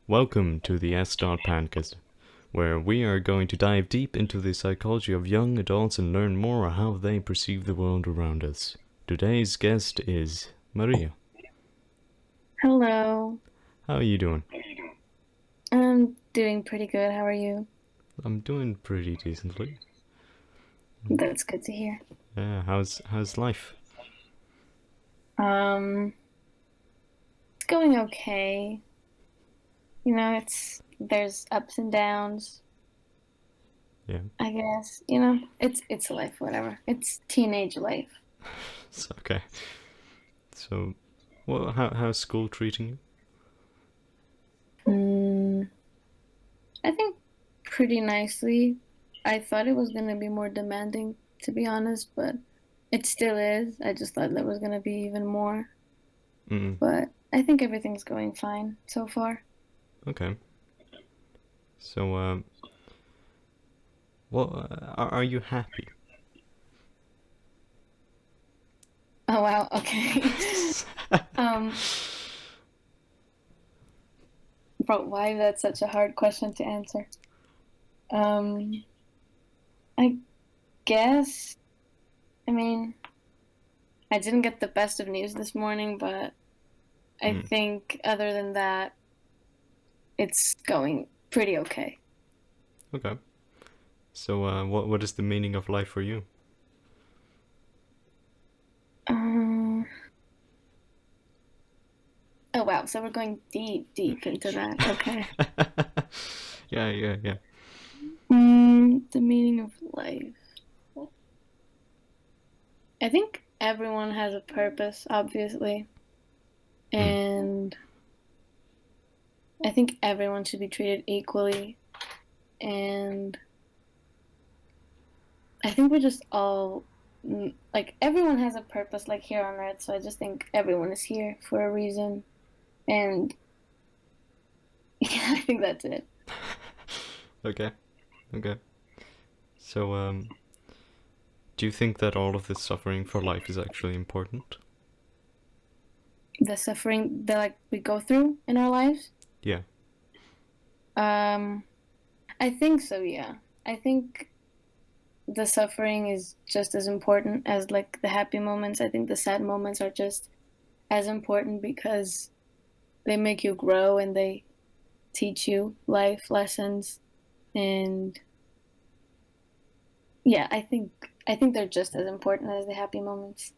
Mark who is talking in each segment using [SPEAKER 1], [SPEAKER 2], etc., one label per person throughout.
[SPEAKER 1] Welcome to the PandaCast, where we are going to dive deep into the psychology of young adults and learn more on how they perceive the world around us. Today's guest is Maria.
[SPEAKER 2] Hello.
[SPEAKER 1] How are you doing?
[SPEAKER 2] I'm doing pretty good. How are you?
[SPEAKER 1] I'm doing pretty decently.
[SPEAKER 2] That's good to hear.
[SPEAKER 1] Yeah, how's life?
[SPEAKER 2] Um, it's going okay. There's ups and downs,
[SPEAKER 1] Yeah,
[SPEAKER 2] I guess. It's life, whatever. It's teenage life.
[SPEAKER 1] it's okay. So, how's school treating you?
[SPEAKER 2] Mm, I think pretty nicely. I thought it was gonna be more demanding, to be honest, but it still is. I just thought there was gonna be even more.
[SPEAKER 1] Mm,
[SPEAKER 2] But I think everything's going fine so far.
[SPEAKER 1] okay. So, are you happy?
[SPEAKER 2] Oh wow, okay. Um, Bro, why is that such a hard question to answer? Um, I guess, I mean, I didn't get the best of news this morning, but I
[SPEAKER 1] Mm,
[SPEAKER 2] think other than that, it's going pretty okay.
[SPEAKER 1] okay. So, what is the meaning of life for you?
[SPEAKER 2] Um, oh wow, so we're going deep, deep into that. Okay.
[SPEAKER 1] Yeah.
[SPEAKER 2] The meaning of life. I think everyone has a purpose, obviously,
[SPEAKER 1] Mm,
[SPEAKER 2] and I think everyone should be treated equally, and I think we're just all like everyone has a purpose like here on earth, so I just think everyone is here for a reason. And yeah, I think that's it.
[SPEAKER 1] okay, okay. So, do you think that all of this suffering for life is actually important?
[SPEAKER 2] The suffering that like we go through in our lives.
[SPEAKER 1] Yeah.
[SPEAKER 2] Um I think so, yeah. I think the suffering is just as important as like the happy moments. I think the sad moments are just as important because they make you grow and they teach you life lessons. And yeah, I think they're just as important as the happy moments.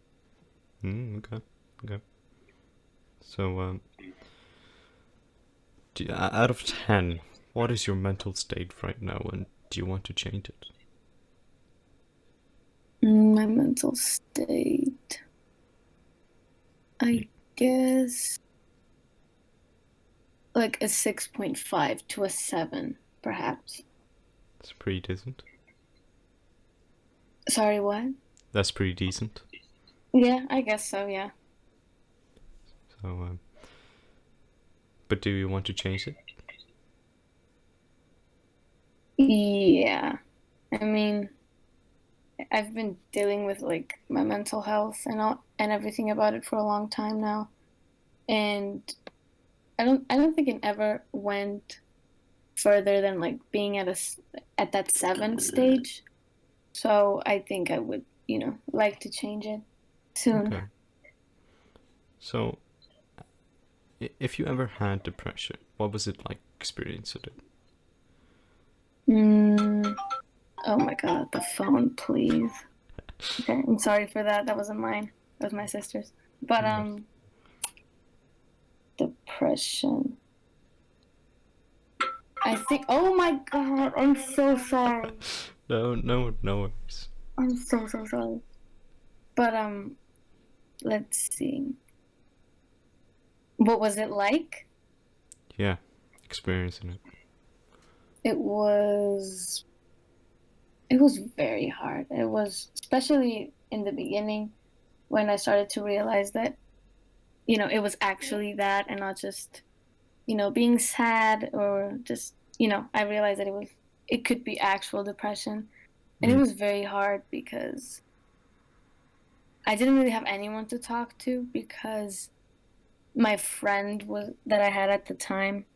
[SPEAKER 1] Okay. Okay. So, out of 10, what is your mental state right now, and do you want to change it?
[SPEAKER 2] My mental state. I guess like a 6.5 to a 7, perhaps.
[SPEAKER 1] It's pretty decent.
[SPEAKER 2] Sorry, what?
[SPEAKER 1] That's pretty decent.
[SPEAKER 2] Yeah, I guess so, yeah.
[SPEAKER 1] So, but do you want to change it?
[SPEAKER 2] Yeah. I mean, I've been dealing with like my mental health and everything about it for a long time now. And I don't think it ever went further than like being at that 7 stage. So I think I would, like to change it soon.
[SPEAKER 1] Okay. So, if you ever had depression, what was it like experiencing it?
[SPEAKER 2] Mm, oh my God, the phone, please. Okay, I'm sorry for that. That wasn't mine. That was my sister's. But
[SPEAKER 1] No,
[SPEAKER 2] depression. I think. Oh my God, I'm so sorry.
[SPEAKER 1] no worries.
[SPEAKER 2] I'm so so sorry. But let's see. What was it like?
[SPEAKER 1] Yeah, experiencing it.
[SPEAKER 2] It was. It was very hard. It was especially in the beginning when I started to realize that it was actually that and not just being sad or just I realized that it could be actual depression. And it
[SPEAKER 1] Mm,
[SPEAKER 2] was very hard because I didn't really have anyone to talk to because my friend was that I had at the time,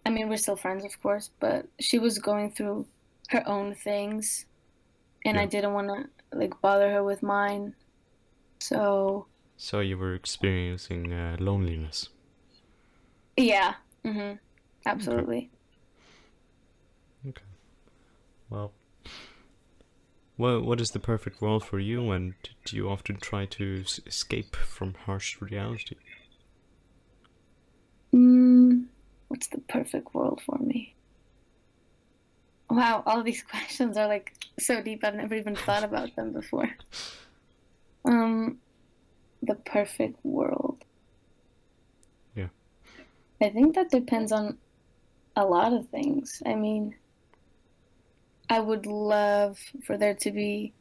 [SPEAKER 2] I mean, we're still friends, of course, but she was going through her own things, and I
[SPEAKER 1] Yeah.
[SPEAKER 2] didn't want to like bother her with mine. So
[SPEAKER 1] So you were experiencing loneliness.
[SPEAKER 2] yeah,
[SPEAKER 1] Okay.
[SPEAKER 2] absolutely.
[SPEAKER 1] Okay. Well, what is the perfect world for you, and do you often try to escape from harsh reality?
[SPEAKER 2] Mm, what's the perfect world for me? Wow, all these questions are like so deep. I've never even thought about them before. Um, the perfect world.
[SPEAKER 1] Yeah.
[SPEAKER 2] I think that depends on a lot of things. I mean, I would love for there to be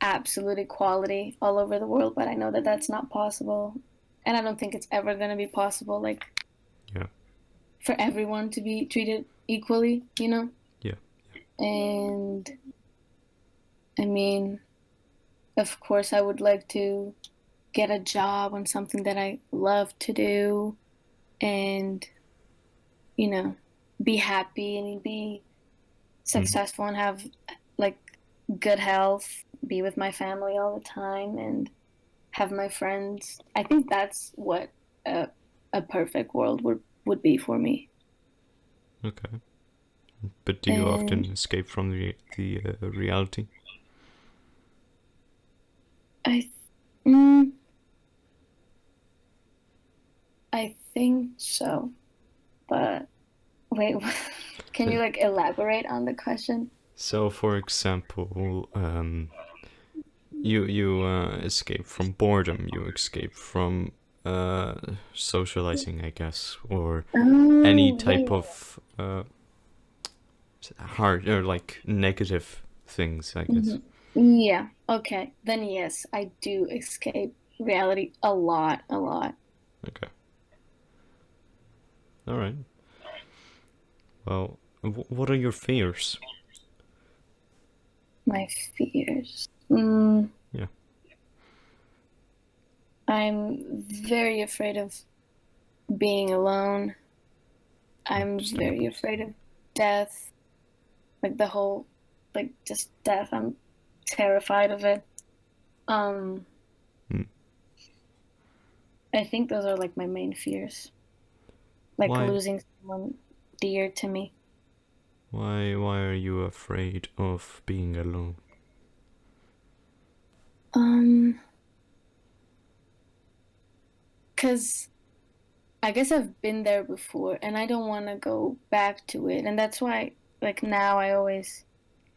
[SPEAKER 2] absolute equality all over the world, but I know that that's not possible. And I don't think it's ever going to be possible, like,
[SPEAKER 1] Yeah.
[SPEAKER 2] for everyone to be treated equally, you know?
[SPEAKER 1] Yeah.
[SPEAKER 2] And I mean, of course, I would like to get a job on something that I love to do and, you know, be happy and be
[SPEAKER 1] Mm.
[SPEAKER 2] successful and have like good health, be with my family all the time and have my friends. I think that's what a, a perfect world would be for me.
[SPEAKER 1] Okay. But do you
[SPEAKER 2] And
[SPEAKER 1] often escape from the reality?
[SPEAKER 2] I mm, I think so. But wait, can
[SPEAKER 1] Uh,
[SPEAKER 2] you like elaborate on the question?
[SPEAKER 1] So, for example, you escape from boredom, you escape from uh, socializing, I guess, or any
[SPEAKER 2] Oh,
[SPEAKER 1] type
[SPEAKER 2] yeah.
[SPEAKER 1] of hard or like negative things, I guess.
[SPEAKER 2] Mhm. Yeah. Okay. Then yes, I do escape reality a lot, a lot.
[SPEAKER 1] Okay. All right. Well, what are your fears?
[SPEAKER 2] My fears.
[SPEAKER 1] Yeah.
[SPEAKER 2] I'm very afraid of being alone. I'm very
[SPEAKER 1] Understandable.
[SPEAKER 2] afraid of death, like the whole, like just death. I'm terrified of it. Um,
[SPEAKER 1] Mm.
[SPEAKER 2] I think those are like my main fears, like
[SPEAKER 1] Why
[SPEAKER 2] losing someone dear to me.
[SPEAKER 1] why are you afraid of being alone?
[SPEAKER 2] Um, 'Cause I guess I've been there before and I don't want to go back to it. And that's why, like, now I always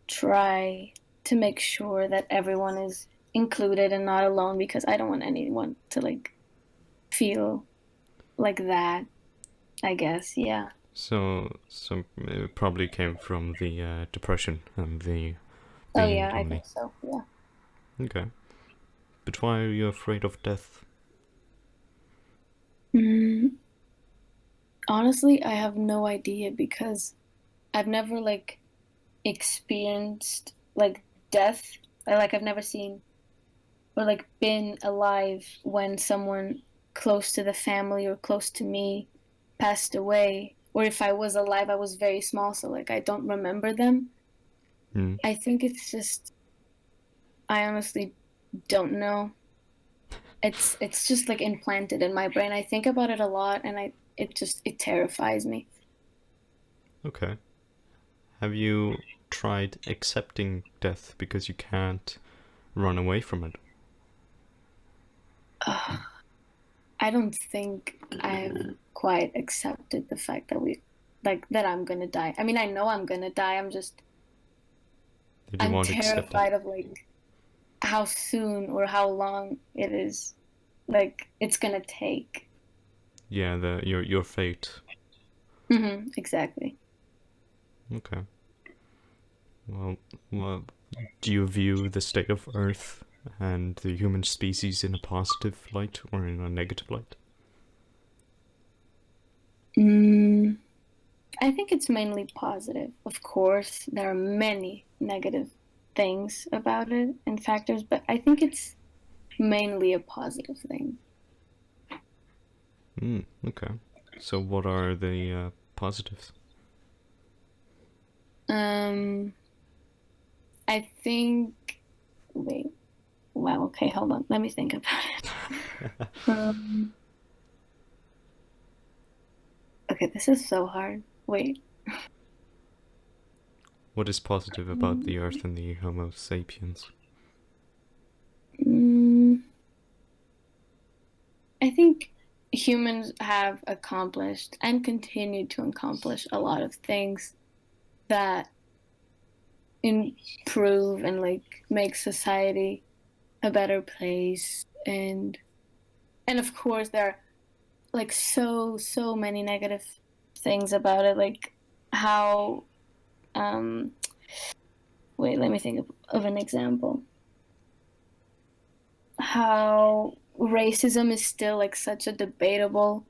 [SPEAKER 2] try to make sure that everyone is included and not alone because I don't want anyone to, like, feel like that, I guess. Yeah.
[SPEAKER 1] So it probably came from the depression and the
[SPEAKER 2] Oh,
[SPEAKER 1] being
[SPEAKER 2] yeah, I
[SPEAKER 1] lonely.
[SPEAKER 2] think so. Yeah.
[SPEAKER 1] Okay. But why are you afraid of death?
[SPEAKER 2] Mm, honestly, I have no idea because I've never, like, experienced, like, death. Like, I've never seen or like been alive when someone close to the family or close to me passed away, or if I was alive I was very small, so like I don't remember them.
[SPEAKER 1] Hmm.
[SPEAKER 2] I think it's just I honestly don't know. It's just like implanted in my brain. I think about it a lot and it terrifies me.
[SPEAKER 1] Okay. Have you tried accepting death because you can't run away from it?
[SPEAKER 2] Ugh, I don't think I've quite accepted the fact that we like that I'm gonna die. I mean, I know I'm gonna die.
[SPEAKER 1] Did you
[SPEAKER 2] I'm
[SPEAKER 1] want to accept it?
[SPEAKER 2] terrified of like how soon or how long it is like it's gonna take.
[SPEAKER 1] Yeah, the your fate.
[SPEAKER 2] Exactly.
[SPEAKER 1] Okay. Well, well, do you view the state of Earth and the human species in a positive light or in a negative light?
[SPEAKER 2] mm, I think it's mainly positive. Of course there are many negative things about it and factors, but I think it's mainly a positive thing.
[SPEAKER 1] Hmm. Okay. So what are the positives?
[SPEAKER 2] Um, I think. Wait. Wow. Okay, hold on. Let me think about it. Um, okay, this is so hard. Wait.
[SPEAKER 1] What is positive about the Earth and the Homo sapiens?
[SPEAKER 2] Mm, I think humans have accomplished and continue to accomplish a lot of things that improve and like make society a better place, and of course there are like so many negative things about it, like how um wait, let me think of an example. How racism is still like such a debatable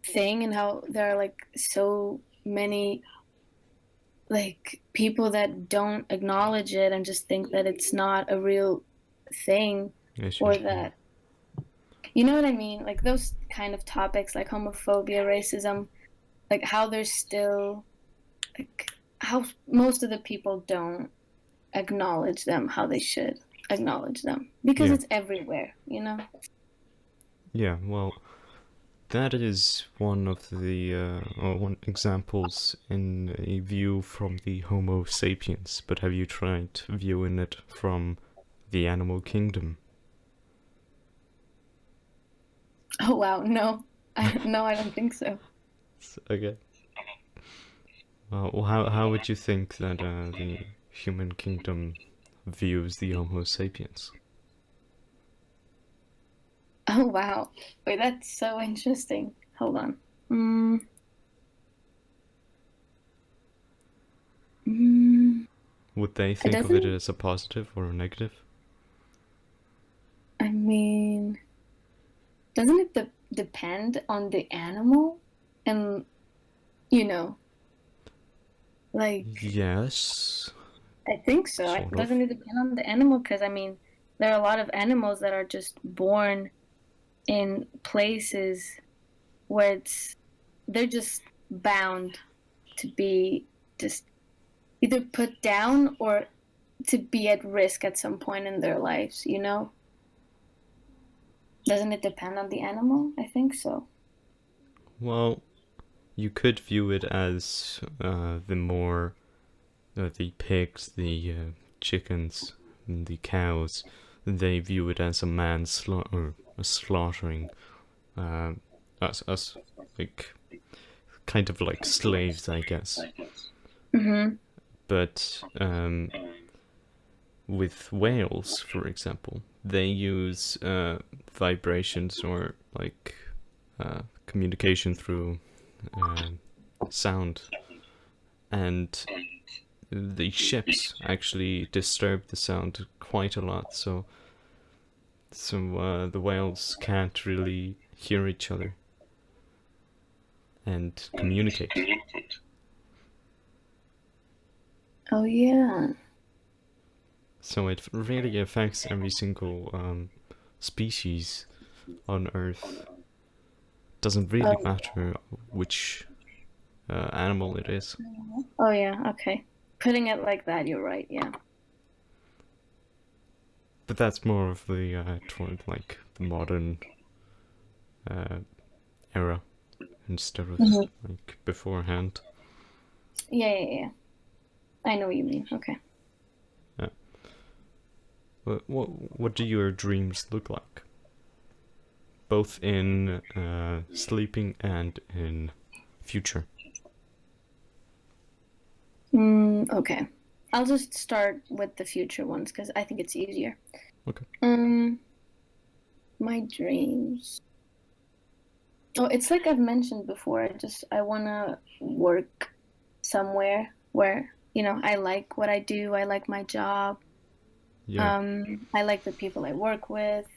[SPEAKER 2] thing, and how there are like so many like people that don't acknowledge it and just think that it's not a real thing,
[SPEAKER 1] Issue.
[SPEAKER 2] or that, you know what I mean, like those kind of topics like homophobia, racism, like how there's still like how most of the people don't acknowledge them how they should acknowledge them, because
[SPEAKER 1] Yeah.
[SPEAKER 2] it's everywhere, you know.
[SPEAKER 1] Yeah. Well, that is one of the or one examples in a view from the Homo sapiens. But have you tried viewing it from the animal kingdom?
[SPEAKER 2] Oh wow, no. No, I don't think so.
[SPEAKER 1] Okay. Well, how would you think that the human kingdom views the Homo sapiens?
[SPEAKER 2] Oh wow. Wait, that's so interesting. Hold on. Mm, mm,
[SPEAKER 1] Would they
[SPEAKER 2] it
[SPEAKER 1] think of it
[SPEAKER 2] doesn't.
[SPEAKER 1] as a positive or a negative?
[SPEAKER 2] I mean, doesn't it depend on the animal? And you know, like
[SPEAKER 1] Yes,
[SPEAKER 2] I think so.
[SPEAKER 1] sort of.
[SPEAKER 2] Doesn't it depend on the animal? Because I mean, there are a lot of animals that are just born in places where they're just bound to be just either put down or to be at risk at some point in their lives, you know? Doesn't it depend on the animal? I think so.
[SPEAKER 1] Well, you could view it as the more the pigs, the chickens, and the cows. They view it as a or a slaughtering uh, us like kind of like slaves, I guess.
[SPEAKER 2] Mm-hmm.
[SPEAKER 1] But with whales, for example, they use vibrations or like communication through uh, sound, and the ships actually disturb the sound quite a lot. So the whales can't really hear each other and communicate.
[SPEAKER 2] Oh yeah.
[SPEAKER 1] So it really affects every single species on Earth. Doesn't really
[SPEAKER 2] Oh,
[SPEAKER 1] matter which animal it is.
[SPEAKER 2] oh yeah. Okay. Putting it like that, you're right. Yeah.
[SPEAKER 1] But that's more of the toward like the modern uh, era instead of
[SPEAKER 2] Hmm.
[SPEAKER 1] like beforehand.
[SPEAKER 2] Yeah, yeah, yeah. I know what you mean. Okay.
[SPEAKER 1] Yeah. What do your dreams look like? Both in sleeping and in future.
[SPEAKER 2] Okay. I'll just start with the future ones because I think it's easier.
[SPEAKER 1] Okay.
[SPEAKER 2] Um, my dreams. Oh, it's like I've mentioned before. I wanna work somewhere where, you know, I like what I do. I like my job.
[SPEAKER 1] Yeah.
[SPEAKER 2] I like the people I work with.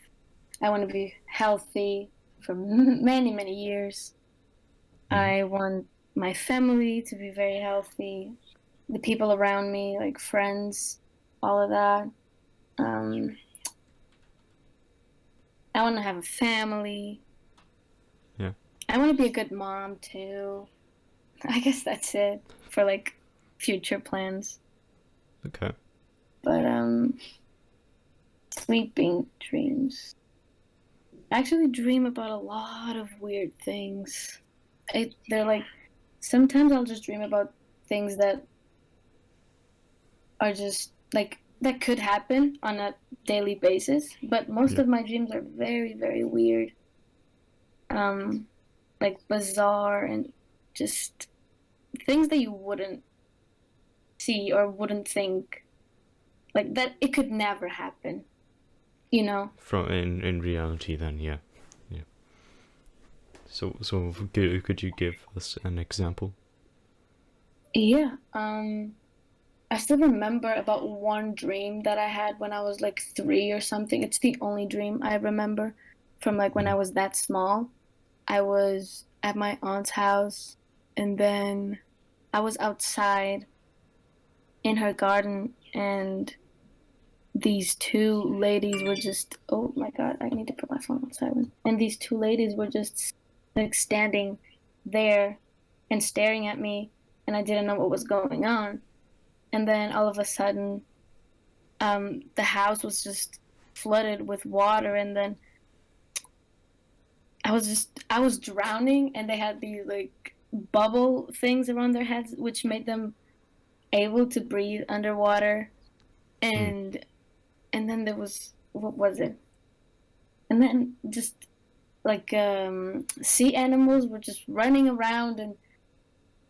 [SPEAKER 2] I want to be healthy for many, many years.
[SPEAKER 1] Mm-hmm.
[SPEAKER 2] I want my family to be very healthy, the people around me, like friends, all of that. Um, I want to have a family.
[SPEAKER 1] Yeah.
[SPEAKER 2] I want to be a good mom too. I guess that's it for like future plans.
[SPEAKER 1] Okay.
[SPEAKER 2] But sleeping dreams. I actually dream about a lot of weird things. They're like sometimes I'll just dream about things that are just like that could happen on a daily basis, but most
[SPEAKER 1] Yeah.
[SPEAKER 2] of my dreams are very, very weird. Um, like bizarre and just things that you wouldn't see or wouldn't think like that it could never happen, you know?
[SPEAKER 1] From in reality, then, yeah. Yeah. So could you give us an example?
[SPEAKER 2] Yeah. I still remember about one dream that I had when I was like 3 or something. It's the only dream I remember from like when I
[SPEAKER 1] Mm.
[SPEAKER 2] was that small. I was at my aunt's house and then I was outside in her garden and these two ladies were just, oh my God, I need to put my phone on silent. And these two ladies were just like standing there and staring at me and I didn't know what was going on. And then all of a sudden, the house was just flooded with water and then I was drowning and they had these like bubble things around their heads which made them able to breathe underwater
[SPEAKER 1] Mm.
[SPEAKER 2] and then there was what was it? And then just like sea animals were just running around and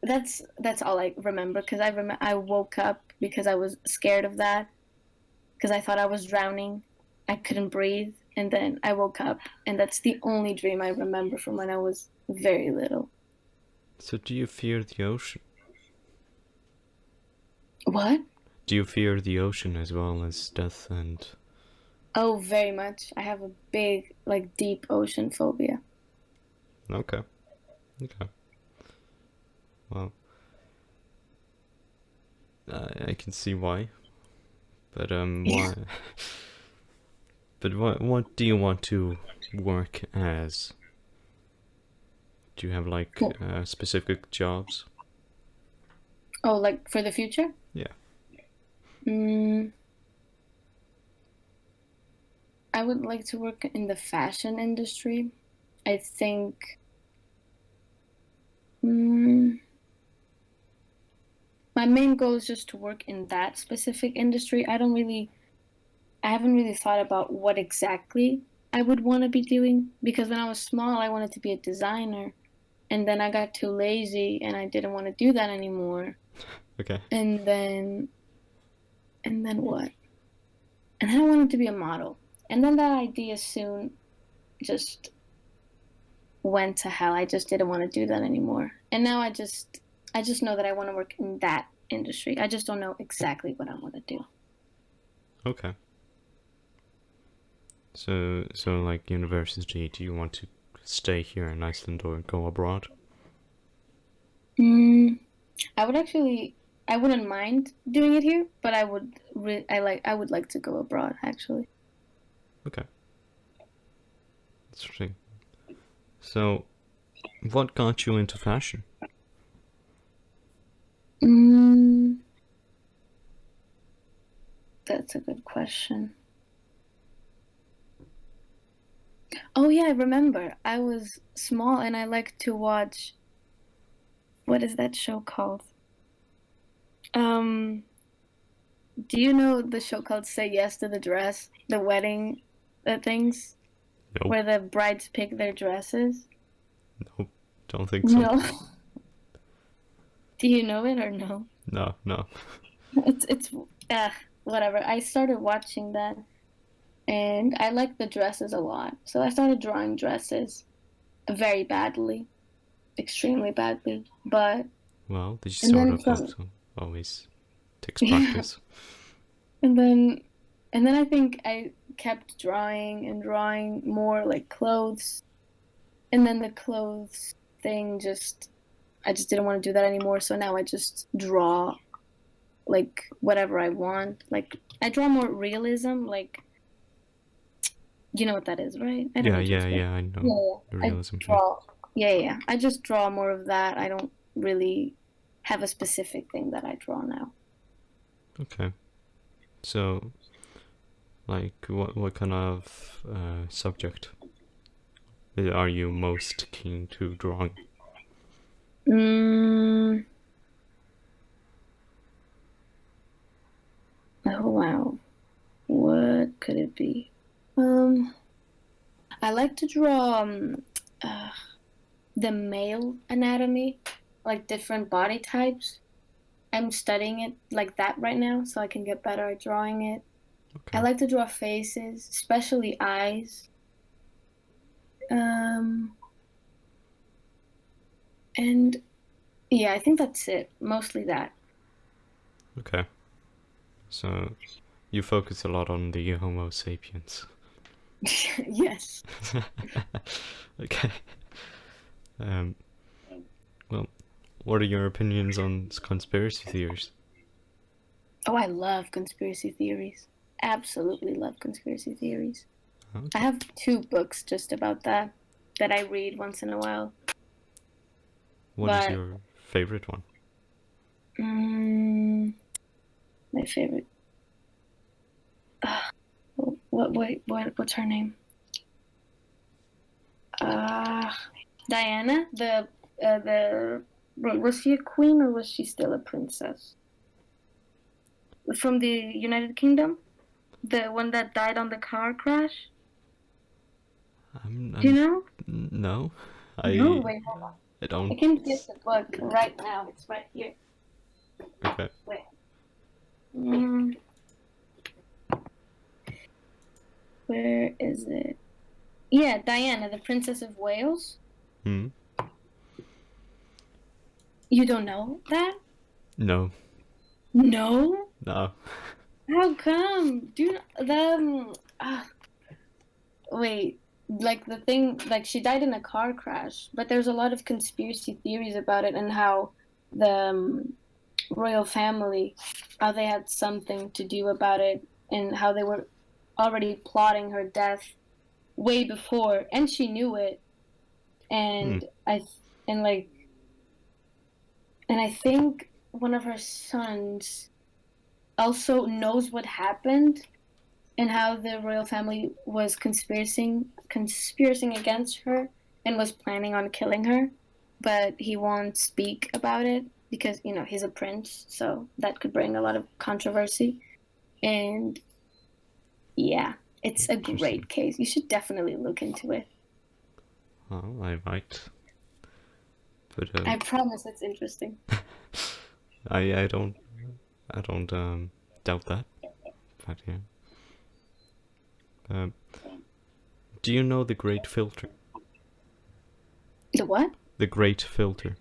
[SPEAKER 2] that's all I remember because I woke up because I was scared of that because I thought I was drowning. I couldn't breathe and then I woke up and that's the only dream I remember from when I was very little.
[SPEAKER 1] So do you fear the ocean?
[SPEAKER 2] What?
[SPEAKER 1] Do you fear the ocean as well as death and...
[SPEAKER 2] Oh, very much. I have a big, like, deep ocean phobia.
[SPEAKER 1] Okay. Okay. Well, I can see why. But
[SPEAKER 2] Yeah.
[SPEAKER 1] why? But what do you want to work as? Do you have like
[SPEAKER 2] Cool.
[SPEAKER 1] specific jobs?
[SPEAKER 2] Oh, like for the future?
[SPEAKER 1] Yeah.
[SPEAKER 2] Mm, I would like to work in the fashion industry. I think mm, my main goal is just to work in that specific industry. I haven't really thought about what exactly I would want to be doing because when I was small, I wanted to be a designer. And then I got too lazy and I didn't want to do that anymore.
[SPEAKER 1] Okay.
[SPEAKER 2] And then, and then what? And then I wanted to be a model. And then that idea soon just went to hell. I just didn't want to do that anymore. And now I just know that I want to work in that industry. I just don't know exactly what I want to do.
[SPEAKER 1] Okay. So like university, do you want to stay here in Iceland or go abroad?
[SPEAKER 2] Mm, I would actually I wouldn't mind doing it here, but I would like to go abroad actually.
[SPEAKER 1] Okay. Interesting. So, what got you into fashion?
[SPEAKER 2] Mm, that's a good question. Oh yeah, I remember. I was small and I liked to watch what is that show called? Um, do you know the show called Say Yes to the Dress? The wedding things
[SPEAKER 1] Nope.
[SPEAKER 2] where the brides pick their dresses?
[SPEAKER 1] Nope. Don't think so.
[SPEAKER 2] No. Do you know it or no?
[SPEAKER 1] No, no.
[SPEAKER 2] It's whatever. I started watching that and I liked the dresses a lot. So I started drawing dresses very badly, extremely badly. But
[SPEAKER 1] Well, did you
[SPEAKER 2] and
[SPEAKER 1] start
[SPEAKER 2] then
[SPEAKER 1] off well,
[SPEAKER 2] from
[SPEAKER 1] so always takes
[SPEAKER 2] yeah,
[SPEAKER 1] practice.
[SPEAKER 2] and then and then I think I kept drawing and drawing more like clothes. And then the clothes thing just I just didn't want to do that anymore. So now I just draw like whatever I want. Like I draw more realism, like you know what that is, right? I don't
[SPEAKER 1] Yeah,
[SPEAKER 2] need to
[SPEAKER 1] yeah,
[SPEAKER 2] explain.
[SPEAKER 1] yeah, I
[SPEAKER 2] Yeah,
[SPEAKER 1] know.
[SPEAKER 2] yeah.
[SPEAKER 1] The
[SPEAKER 2] I
[SPEAKER 1] realism, yeah.
[SPEAKER 2] draw. Yeah, yeah. I just draw more of that. I don't really have a specific thing that I draw now.
[SPEAKER 1] Okay. So, like, what kind of subject are you most keen to drawing?
[SPEAKER 2] Mm, oh wow, what could it be? I like to draw uh, the male anatomy, like different body types. I'm studying it like that right now, so I can get better at drawing it. I
[SPEAKER 1] Okay.
[SPEAKER 2] like to draw faces, especially eyes. Um, and yeah, I think that's it. Mostly that.
[SPEAKER 1] Okay. So you focus a lot on the Homo sapiens.
[SPEAKER 2] Yes.
[SPEAKER 1] Okay. Um. Well, what are your opinions on conspiracy theories?
[SPEAKER 2] Oh, I love conspiracy theories. Absolutely love conspiracy theories. I
[SPEAKER 1] Okay.
[SPEAKER 2] have two books just about that that I read once in a while.
[SPEAKER 1] What is
[SPEAKER 2] But
[SPEAKER 1] your favorite one?
[SPEAKER 2] mm, my favorite. Uh, what's her name? Uh, Diana. The was she a queen or was she still a princess from the United Kingdom? The one that died on the car crash.
[SPEAKER 1] I'm,
[SPEAKER 2] Do you
[SPEAKER 1] I'm
[SPEAKER 2] know?
[SPEAKER 1] no,
[SPEAKER 2] No,
[SPEAKER 1] I
[SPEAKER 2] wait, hold on.
[SPEAKER 1] I
[SPEAKER 2] I
[SPEAKER 1] don't.
[SPEAKER 2] can get the book right now. It's right here.
[SPEAKER 1] Okay.
[SPEAKER 2] Wait. Mm, where is it? Yeah, Diana, the Princess of Wales.
[SPEAKER 1] Hmm.
[SPEAKER 2] You don't know that?
[SPEAKER 1] No.
[SPEAKER 2] No?
[SPEAKER 1] No.
[SPEAKER 2] How come? Do you, the wait, like the thing, like she died in a car crash, but there's a lot of conspiracy theories about it and how the royal family, how they had something to do about it and how they were already plotting her death way before, and she knew it.
[SPEAKER 1] Hmm.
[SPEAKER 2] And and like, and I think one of her sons also knows what happened and how the royal family was conspiring against her and was planning on killing her, but he won't speak about it because he's a prince, so that could bring a lot of controversy. And yeah, it's a
[SPEAKER 1] Interesting.
[SPEAKER 2] great case. You should definitely look into it.
[SPEAKER 1] Oh, I might. But
[SPEAKER 2] I promise it's interesting.
[SPEAKER 1] I don't doubt that. But yeah. Um. Do you know the Great Filter?
[SPEAKER 2] The what?
[SPEAKER 1] The Great Filter.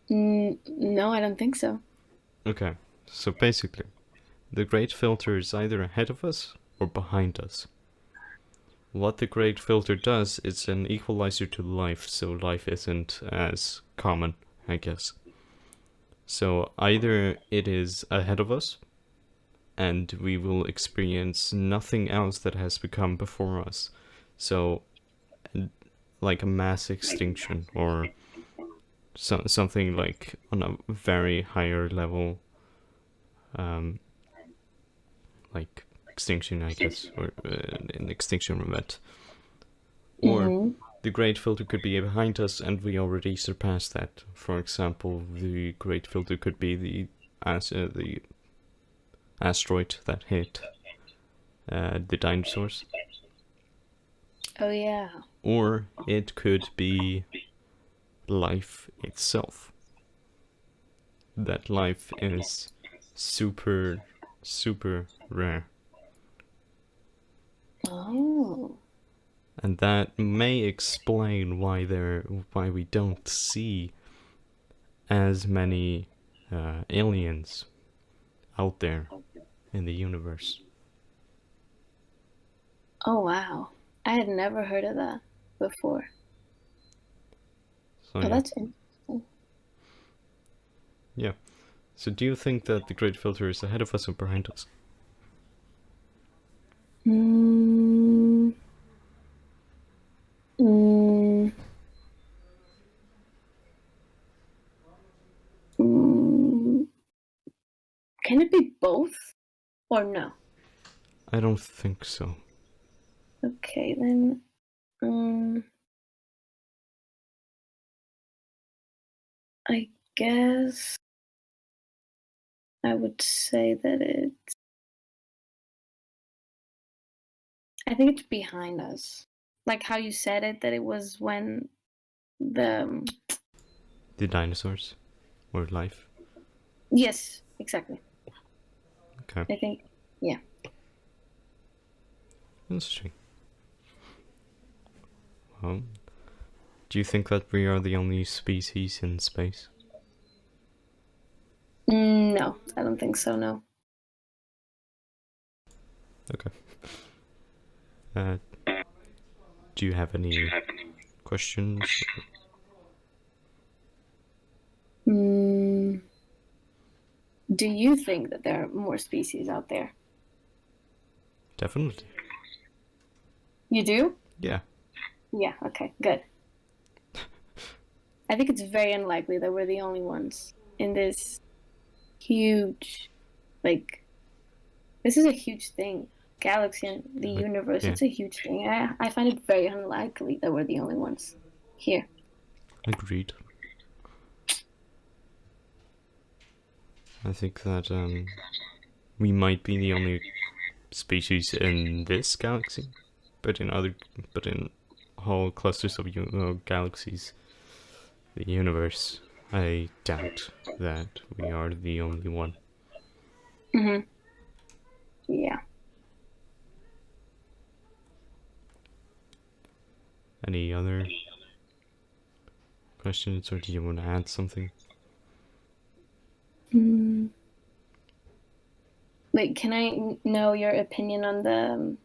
[SPEAKER 2] No, I don't think so.
[SPEAKER 1] Okay. So basically, the Great Filter is either ahead of us or behind us. What the Great Filter does, it's an equalizer to life, so life isn't as common, I guess. So either it is ahead of us, and we will experience nothing else that has become before us. So, like a mass extinction, or something like on a very higher level, um, like extinction, I guess, or an extinction event. Or
[SPEAKER 2] Mm-hmm.
[SPEAKER 1] the Great Filter could be behind us and we already surpassed that. For example, the Great Filter could be the asteroid that hit the dinosaurs.
[SPEAKER 2] Oh yeah.
[SPEAKER 1] Or it could be life itself. That life is super, super rare.
[SPEAKER 2] Oh.
[SPEAKER 1] And that may explain why we don't see as many aliens out there in the universe.
[SPEAKER 2] Oh wow. I had never heard of that before.
[SPEAKER 1] So
[SPEAKER 2] Oh,
[SPEAKER 1] yeah,
[SPEAKER 2] that's interesting.
[SPEAKER 1] yeah. So do you think that the Great Filter is ahead of us or behind us?
[SPEAKER 2] Mm, mm, Can it be both or no?
[SPEAKER 1] I don't think so.
[SPEAKER 2] Okay, then. I guess I would say that I think it's behind us. Like how you said it, that it was when the.
[SPEAKER 1] The dinosaurs or life.
[SPEAKER 2] Yes, exactly.
[SPEAKER 1] Okay.
[SPEAKER 2] I think, yeah.
[SPEAKER 1] Interesting. Well, do you think that we are the only species in space?
[SPEAKER 2] No, I don't think so, no.
[SPEAKER 1] Okay. Uh, do you have any questions?
[SPEAKER 2] Mm, do you think that there are more species out there?
[SPEAKER 1] Definitely.
[SPEAKER 2] You do?
[SPEAKER 1] Yeah.
[SPEAKER 2] Yeah, okay, good. I think it's very unlikely that we're the only ones in this huge, like, this is a huge thing. Galaxy and the universe,
[SPEAKER 1] Yeah.
[SPEAKER 2] it's a huge thing. I find it very unlikely that we're the only ones here.
[SPEAKER 1] Agreed. I think that we might be the only species in this galaxy, but in whole clusters of galaxies, the universe, I doubt that we are the only one.
[SPEAKER 2] Mm-hmm. Yeah.
[SPEAKER 1] Any other questions, or do you want to add something?
[SPEAKER 2] Wait, can I know your opinion on the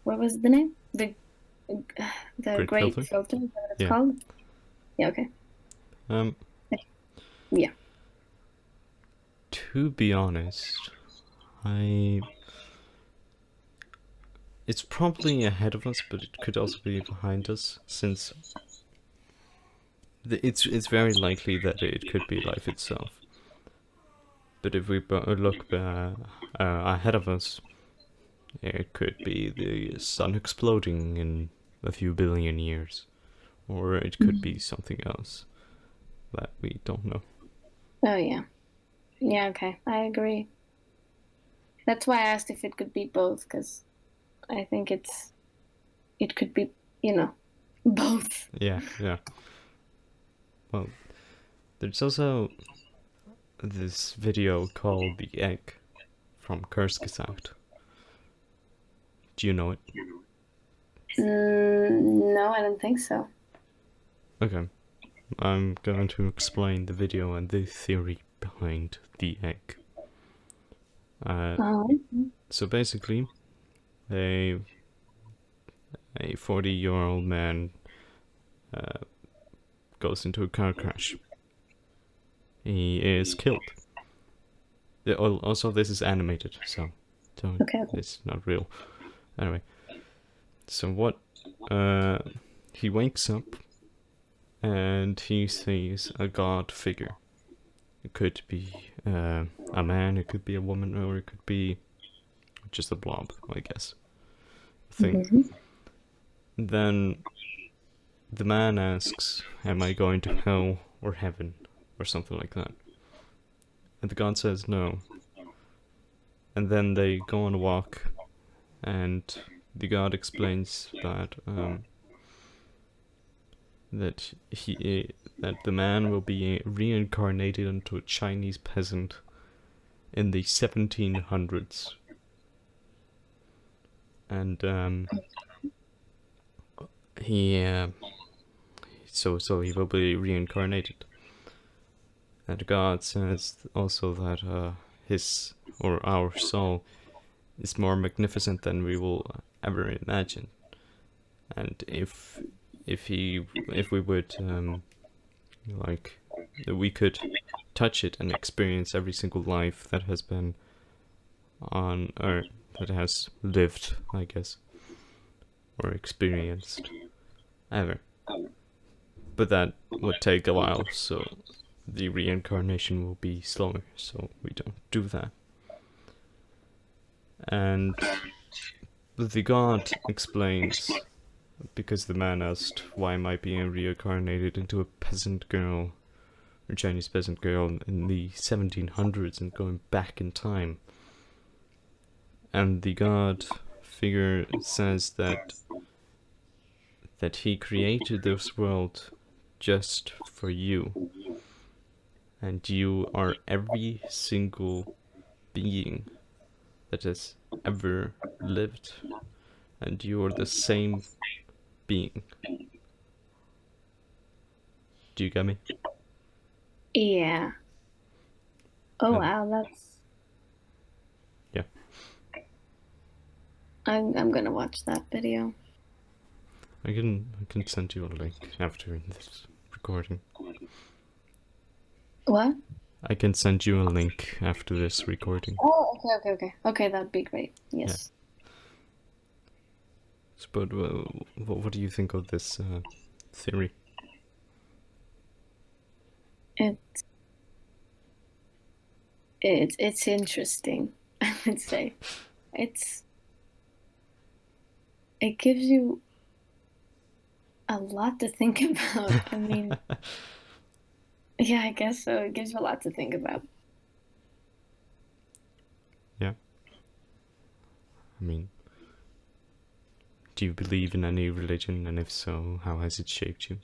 [SPEAKER 2] what was the name? The
[SPEAKER 1] Great
[SPEAKER 2] Great
[SPEAKER 1] filter?
[SPEAKER 2] Filter, is that what it's
[SPEAKER 1] Yeah.
[SPEAKER 2] called? Yeah, okay.
[SPEAKER 1] Um,
[SPEAKER 2] Yeah.
[SPEAKER 1] to be honest, I it's probably ahead of us, but it could also be behind us, since it's very likely that it could be life itself. But if we look ahead of us, it could be the sun exploding in a few billion years, or it could be something else that we don't know.
[SPEAKER 2] Oh yeah. Yeah, okay. I agree. That's why I asked if it could be both, because I think it could be, both.
[SPEAKER 1] Yeah, yeah. Well, there's also this video called The Egg from Kurzgesagt. Do you know it?
[SPEAKER 2] No, I don't think so.
[SPEAKER 1] Okay. I'm going to explain the video and the theory behind the egg.
[SPEAKER 2] Oh.
[SPEAKER 1] So basically, a 40-year-old man goes into a car crash. He is killed. Also, this is animated, so
[SPEAKER 2] Okay.
[SPEAKER 1] it's not real. Anyway, so what? He wakes up and he sees a god figure. It could be a man, it could be a woman, or it could be just a blob, I guess. Thing.
[SPEAKER 2] Mm-hmm.
[SPEAKER 1] Then the man asks, "Am I going to hell or heaven?" or something like that. And the god says no. And then they go on a walk, and the god explains that the man will be reincarnated into a Chinese peasant in the 1700s, and he so he will be reincarnated. And God says also that his or our soul is more magnificent than we will ever imagine. And if we would like we could touch it and experience every single life that has been on Earth, that has lived, I guess, or experienced ever. But that would take a while, so the reincarnation will be slower, so we don't do that. And the god explains, because the man asked, why am I being reincarnated into a peasant girl, or Chinese peasant girl in the 1700s and going back in time? And the god figure says that he created this world just for you. And you are every single being that has ever lived. And you are the same being. Do you get me?
[SPEAKER 2] Yeah. Oh wow, that's.
[SPEAKER 1] Yeah.
[SPEAKER 2] I'm gonna watch that video.
[SPEAKER 1] I can send you a link after this recording.
[SPEAKER 2] What?
[SPEAKER 1] I can send you a link after this recording.
[SPEAKER 2] Oh, okay. Okay, that'd be great. Yes.
[SPEAKER 1] Yeah. But what do you think of this theory?
[SPEAKER 2] It's interesting. I would say it gives you a lot to think about. I mean, yeah, I guess so. It gives you a lot to think about.
[SPEAKER 1] Yeah. I mean, do you believe in any religion, and if so, how has it shaped you?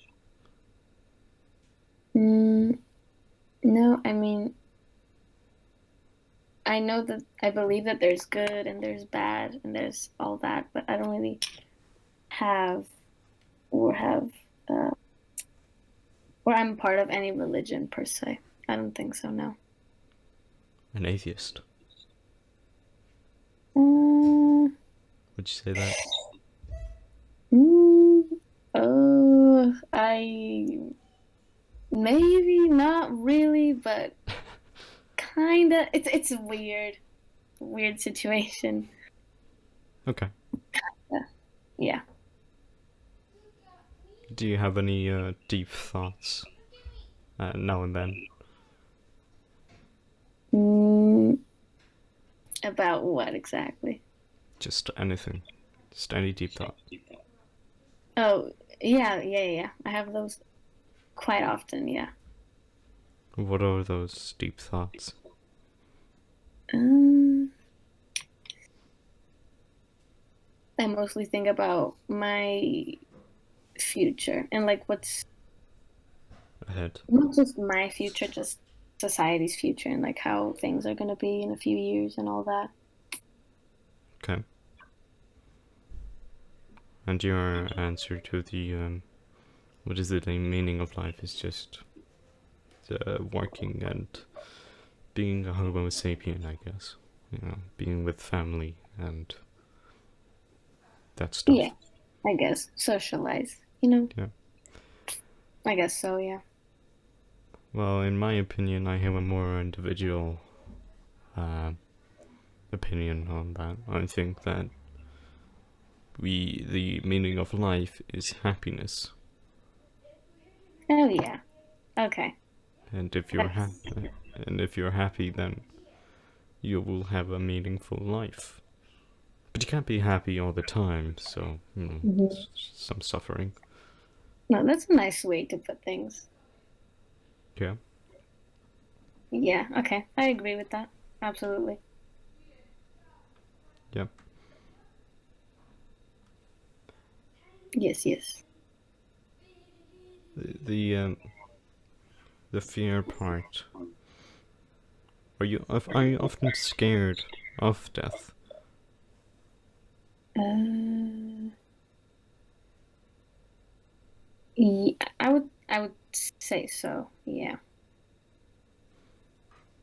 [SPEAKER 2] No, I mean, I know that I believe that there's good and there's bad and there's all that, but I don't really have have or I'm part of any religion per se. I don't think so, no.
[SPEAKER 1] An atheist?
[SPEAKER 2] Uh,
[SPEAKER 1] Would you say that?
[SPEAKER 2] I maybe not really, but kinda. It's a weird situation.
[SPEAKER 1] Okay.
[SPEAKER 2] Yeah.
[SPEAKER 1] Do you have any deep thoughts now and then?
[SPEAKER 2] About what exactly?
[SPEAKER 1] Just anything. Just any deep thought.
[SPEAKER 2] Oh, yeah. I have those quite often, yeah.
[SPEAKER 1] What are those deep thoughts?
[SPEAKER 2] I mostly think about my future and like what's
[SPEAKER 1] Ahead.
[SPEAKER 2] not just my future, just society's future and like how things are going to be in a few years and all that.
[SPEAKER 1] Okay. And your answer to the what is it? The meaning of life is just working and being a Homo sapien, I guess. You know, being with family and that stuff.
[SPEAKER 2] Yeah, I guess socialize. You know.
[SPEAKER 1] Yeah.
[SPEAKER 2] I guess so. Yeah.
[SPEAKER 1] Well, in my opinion, I have a more individual opinion on that. I think that the meaning of life is happiness.
[SPEAKER 2] Oh yeah. Okay.
[SPEAKER 1] And if you're happy, then you will have a meaningful life. But you can't be happy all the time, so some suffering.
[SPEAKER 2] No, that's a nice way to put things.
[SPEAKER 1] Yeah.
[SPEAKER 2] Yeah. Okay. I agree with that. Absolutely.
[SPEAKER 1] Yep.
[SPEAKER 2] Yes.
[SPEAKER 1] The fear part. Are you often scared of death?
[SPEAKER 2] Yeah, I would say so. Yeah.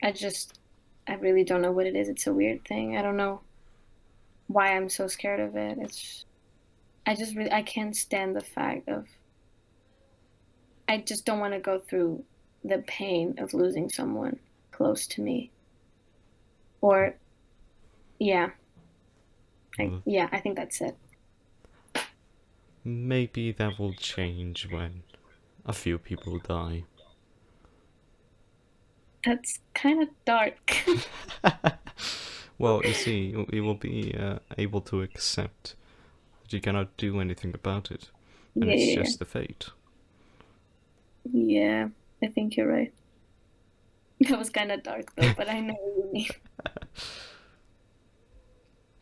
[SPEAKER 2] I really don't know what it is. It's a weird thing. I don't know why I'm so scared of it. I can't stand the fact of I just don't want to go through the pain of losing someone close to me. Or yeah. I think that's it.
[SPEAKER 1] Maybe that will change when a few people die.
[SPEAKER 2] That's kind of dark.
[SPEAKER 1] Well, you see, you will be able to accept that you cannot do anything about it, and
[SPEAKER 2] Yeah,
[SPEAKER 1] it's
[SPEAKER 2] yeah,
[SPEAKER 1] just the fate.
[SPEAKER 2] yeah. I think you're right. That was kind of dark though, but I know what you mean.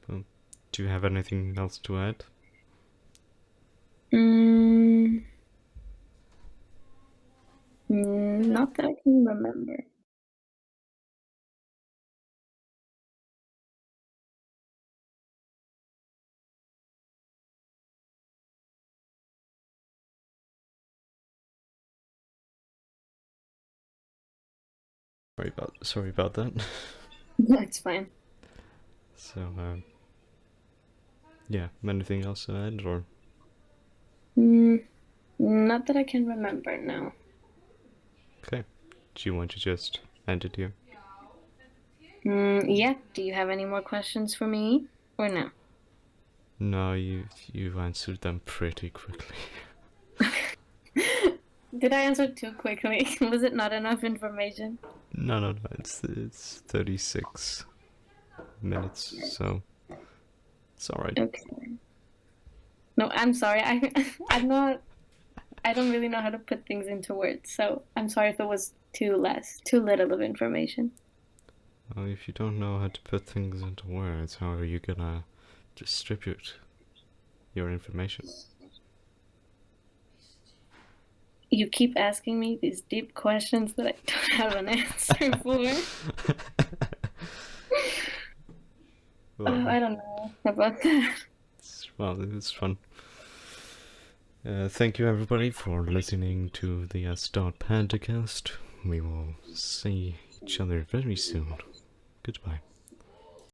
[SPEAKER 1] Um, do you have anything else to add?
[SPEAKER 2] Mm, not that I can remember.
[SPEAKER 1] Sorry about that.
[SPEAKER 2] That's fine.
[SPEAKER 1] So, yeah, anything else to add, or
[SPEAKER 2] Mm, not that I can remember now.
[SPEAKER 1] okay? Do you want to just end it here?
[SPEAKER 2] Yeah. Do you have any more questions for me or no?
[SPEAKER 1] No, you've answered them pretty quickly.
[SPEAKER 2] Did I answer too quickly? Was it not enough information?
[SPEAKER 1] No. It's 36 minutes, so it's all right.
[SPEAKER 2] Okay. No, I'm sorry. I'm not. I don't really know how to put things into words, so I'm sorry if it was too little of information.
[SPEAKER 1] Well, if you don't know how to put things into words, how are you gonna distribute your information?
[SPEAKER 2] You keep asking me these deep questions that I don't have an answer for.
[SPEAKER 1] Well,
[SPEAKER 2] I don't know about that.
[SPEAKER 1] it's fun. Thank you everybody for listening to the PandaCast. We will see each other very soon. Goodbye.